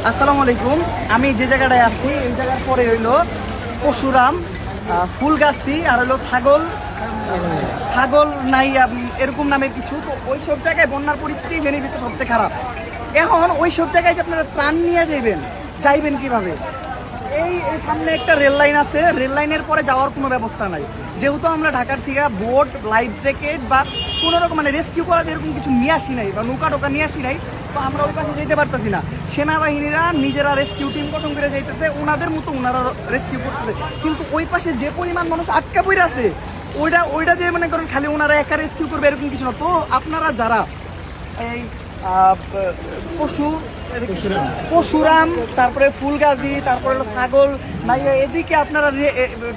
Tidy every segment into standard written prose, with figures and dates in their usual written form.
আসসালামু আলাইকুম। আমি যে জায়গাটায় আছি এই জায়গার পরে হইলো পশুরাম, ফুলগাছি আর হলো ছাগল ছাগল নাই এরকম নামের কিছু। তো ওই সব জায়গায় বন্যার পরিস্থিতি ফেনীর ভিতরে সবচেয়ে খারাপ। এখন ওই সব জায়গায় যে আপনারা ত্রাণ নিয়ে যাইবেন কিভাবে? এই সামনে একটা রেল লাইন আছে, রেল লাইনের পরে যাওয়ার কোনো ব্যবস্থা নাই। যেহেতু আমরা ঢাকার থেকে বোট, লাইফ জ্যাকেট বা কোনো রকম মানে রেস্কিউ করা এরকম কিছু নিয়ে আসি নাই বা নৌকা টোকা নিয়ে আসি নাই, তো আমরা ওই পাশে যেতে পারতেছি না। সেনাবাহিনীরা নিজেরা রেস্কিউ টিম গঠন করে যাইতেছে, ওনাদের মতো ওনারা রেস্কিউ করতেছে। কিন্তু ওই পাশে যে পরিমাণ মানুষ আটকা পড়ে আছে, ওইটা যে মনে করেন খালি ওনারা একা রেস্কিউ করবে এরকম কিছু না। তো আপনারা যারা এই পশুরাম, তারপরে ফুলগাছি, তারপরে হলো ছাগল নাই, এদিকে আপনারা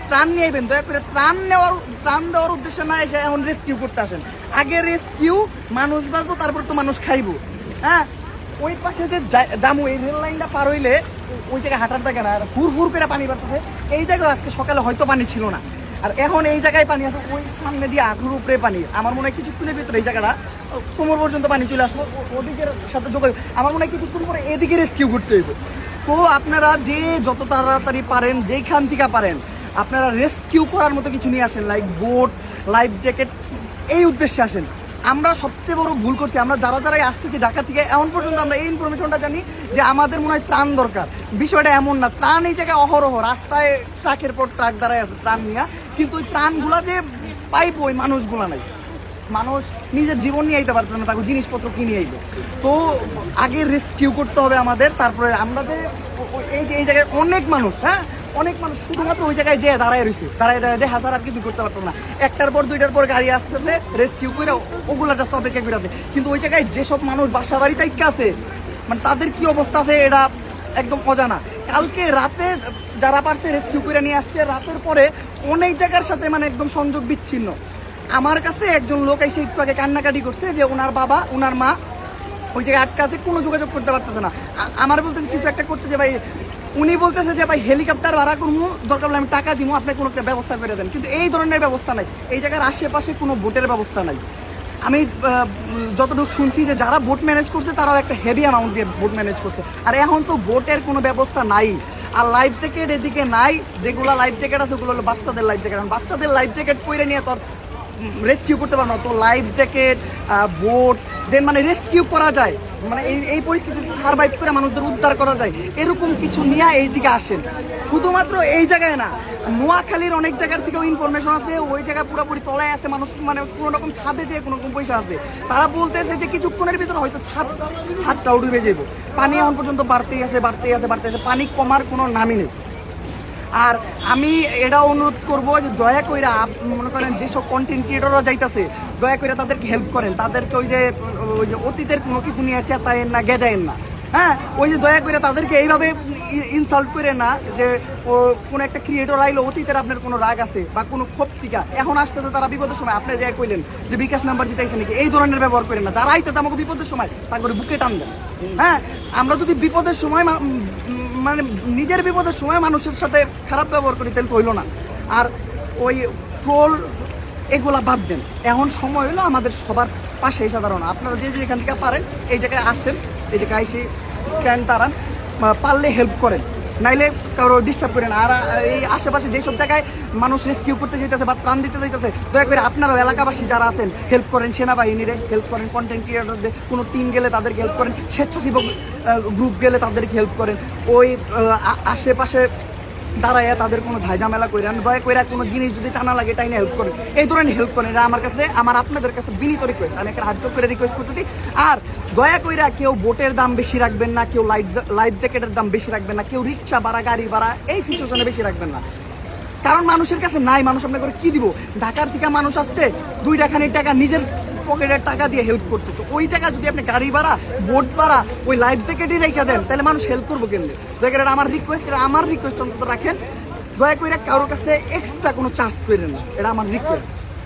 ত্রাণ নিয়ে আইবেন। দয়া করে ত্রাণ দেওয়ার উদ্দেশ্যে না এসে এখন রেস্কিউ করতে আসেন। আগে রেস্কিউ, মানুষ বাঁচবো, তারপর তো মানুষ খাইবো। হ্যাঁ, ওই পাশে যে জামু, এই রেল লাইনটা পার হইলে ওই জায়গায় হাঁটার জায়গা না, হুর করে পানি বাড়তেছে। এই জায়গায় আজকে সকালে হয়তো পানি ছিল না, আর এখন এই জায়গায় পানি আছে। ওই সামনে দিয়ে আঠুর উপরে পানি। আমার মনে হয় কিছুক্ষণের ভিতরে এই জায়গাটা কোমর পর্যন্ত পানি চলে আসবো। ওদিকের সাথে যোগাযোগ, আমার মনে হয় কিছুক্ষণ পরে এদিকে রেস্কিউ করতে হইব। তো আপনারা যে যত তাড়াতাড়ি পারেন, যেইখান থেকে পারেন, আপনারা রেস্কিউ করার মতো কিছু নিয়ে আসেন, লাইক বোট, লাইফ জ্যাকেট, এই উদ্দেশ্যে আসেন। আমরা সবচেয়ে বড় ভুল করছি, আমরা যারাই আসতেছি ঢাকা থেকে, এখন পর্যন্ত আমরা এই ইনফরমেশনটা জানি যে আমাদের মনে হয় ত্রাণ দরকার। বিষয়টা এমন না। ত্রাণ এই জায়গায় অহরহ রাস্তায় ট্রাকের পর ট্রাক দাঁড়ায় আছে ত্রাণ নিয়ে, কিন্তু ওই ত্রাণগুলা যে পাইব ওই মানুষগুলা নাই। মানুষ নিজের জীবন নিয়ে আইতে পারতো না, তাকে জিনিসপত্র কিনে আইবে। তো আগে রেস্কিউ করতে হবে আমাদের, তারপরে আমরা যে এই জায়গায় অনেক মানুষ, হ্যাঁ অনেক মানুষ শুধুমাত্র ওই জায়গায় যে দাঁড়ায় রয়েছে, দাঁড়ায় দেখা ছাড়া আর কিছু করতে পারতো না। একটার পর দুইটার পর গাড়ি আসতেছে, রেস্কিউ করে ওগুলা জাস্ট অপেক্ষা করে আছে। কিন্তু ওই জায়গায় যেসব মানুষ বাসা বাড়ি টাইকা আছে, মানে তাদের কি অবস্থা আছে এটা একদম অজানা। কালকে রাতে যারা পারছে রেস্কিউ করে নিয়ে আসছে, রাতের পরে অনেক জায়গার সাথে মানে একদম সংযোগ বিচ্ছিন্ন। আমার কাছে একজন লোক এসে একটু আগে কান্নাকাটি করছে যে ওনার বাবা, ওনার মা ওই জায়গায় আটকা আছে, কোনো যোগাযোগ করতে পারতেছে না। আমার বলতেছে কিছু একটা করতে, যে ভাই উনি বলতেছে যে ভাই হেলিকপ্টার ভাড়া করবো, দরকার হলে আমি টাকা দিব, আপনি কোনো একটা ব্যবস্থা করে দেন। কিন্তু এই ধরনের ব্যবস্থা নাই। এই জায়গার আশেপাশে কোনো বোটের ব্যবস্থা নাই। আমি যতটুকু শুনছি যে যারা বোট ম্যানেজ করছে তারাও একটা হেভি অ্যামাউন্ট দিয়ে বোট ম্যানেজ করছে। আর এখন তো বোটের কোনো ব্যবস্থা নাই। আর লাইফ জ্যাকেট এদিকে নাই। যেগুলো লাইফ জ্যাকেট আছে ওগুলো হলো বাচ্চাদের লাইফ জ্যাকেট। বাচ্চাদের লাইফ জ্যাকেট পরে নিয়ে তোর রেস্কিউ করতে পারবো না। তো লাইফ জ্যাকেট, বোট দেন মানে রেস্কিউ করা যায়, মানে এই পরিস্থিতিতে সারভাইভ করে মানুষদের উদ্ধার করা যায়, এরকম কিছু নিয়ে এই দিকে আসেন। শুধুমাত্র এই জায়গায় না, নোয়াখালীর অনেক জায়গার থেকেও ইনফরমেশন আছে। ওই জায়গায় পুরোপুরি তলায় আছে মানুষ, মানে কোনো রকম ছাদে যে কোনো রকম পয়সা আছে। তারা বলতেছে যে কিছুক্ষণের ভিতরে হয়তো ছাদটাও ডুবে যাবো। পানি এখন পর্যন্ত বাড়তেই আছে। পানি কমার কোনো নামই নেই। আর আমি এটা অনুরোধ করবো যে দয়া করে মনে করেন যেসব কন্টেন্ট ক্রিয়েটররা যাইতেছে, দয়া করে তাদেরকে হেল্প করেন। তাদেরকে ওই যে অতীতের কোনো কিছু নিয়ে চেতায়েন না, গেজায়েন না। হ্যাঁ, ওই যে দয়া করে তাদেরকে এইভাবে ইনসাল্ট করে না যে কোনো একটা ক্রিয়েটর আইলো, অতীতের আপনার কোনো রাগ আছে বা কোনো ক্ষোভ টিকা এখন আসতেছে, তারা বিপদের সময় আপনি যাই কইলেন যে বিকাশ নাম্বার দিতেছে নাকি, এই ধরনের ব্যবহার করেন না। যারা আইতে আমাকে বিপদের সময় তা করে বুকে টান দেন। হ্যাঁ, আমরা যদি বিপদের সময় মানে নিজের বিপদের সময় মানুষের সাথে খারাপ ব্যবহার করি তাহলে তো হইলো না। আর ওই ট্রোল এগুলা বাদ দেন। এখন সময় হলো আমাদের সবার পাশে এসে দাঁড়ানো। আপনারা যে এখান থেকে পারেন এই জায়গায় আসেন, এই জায়গায় এসে ক্যান দাঁড়ান, পারলে হেল্প করেন, নাইলে কারো ডিস্টার্ব করেন। আর এই আশেপাশে যেসব জায়গায় মানুষ রেস্কিউ করতে যেতেছে বা ত্রাণ দিতে যেতেছে, দয়া করে আপনারাও এলাকাবাসী যারা আছেন হেল্প করেন, সেনাবাহিনীরে হেল্প করেন, কন্টেন্ট ক্রিয়েটরদের কোনো টিম গেলে তাদেরকে হেল্প করেন, স্বেচ্ছাসেবক গ্রুপ গেলে তাদেরকে হেল্প করেন। ওই আশেপাশে দাঁড়াইয়া তাদের কোনো ঝামেলা করেন, দয়া করে কোনো জিনিস যদি টানা লাগে টাইনে হেল্প করেন, এই ধরনের হেল্প করেন। এটা আমার কাছে, আপনাদের কাছে বিনীত রিকোয়েস্ট। আমি একটা হাত করে রিকোয়েস্ট করতেছি। আর দয়া করে কেউ বোটের দাম বেশি রাখবেন না, কেউ লাইফ জ্যাকেটের দাম বেশি রাখবেন না, কেউ রিক্সা ভাড়া, গাড়ি ভাড়া এই সিচুয়েশনে বেশি রাখবেন না। কারণ মানুষের কাছে নাই, মানুষ আপনাকে করে কি দিব? ঢাকার থেকে মানুষ আসছে 2 টাকা নিজের পকেটের টাকা দিয়ে হেল্প করতে, তো ওই টাকা যদি আপনি গাড়ি ভাড়া, বোট ভাড়া, ওই লাইফ জ্যাকেটই রেখে দেন, তাহলে মানুষ হেল্প করবো কেমনি? দয়া করে আমার রিকোয়েস্ট অন্তত রাখেন। দয়া করে কারোর কাছে এক্সট্রা কোনো চার্জ করেন না, এটা আমার রিকোয়েস্ট।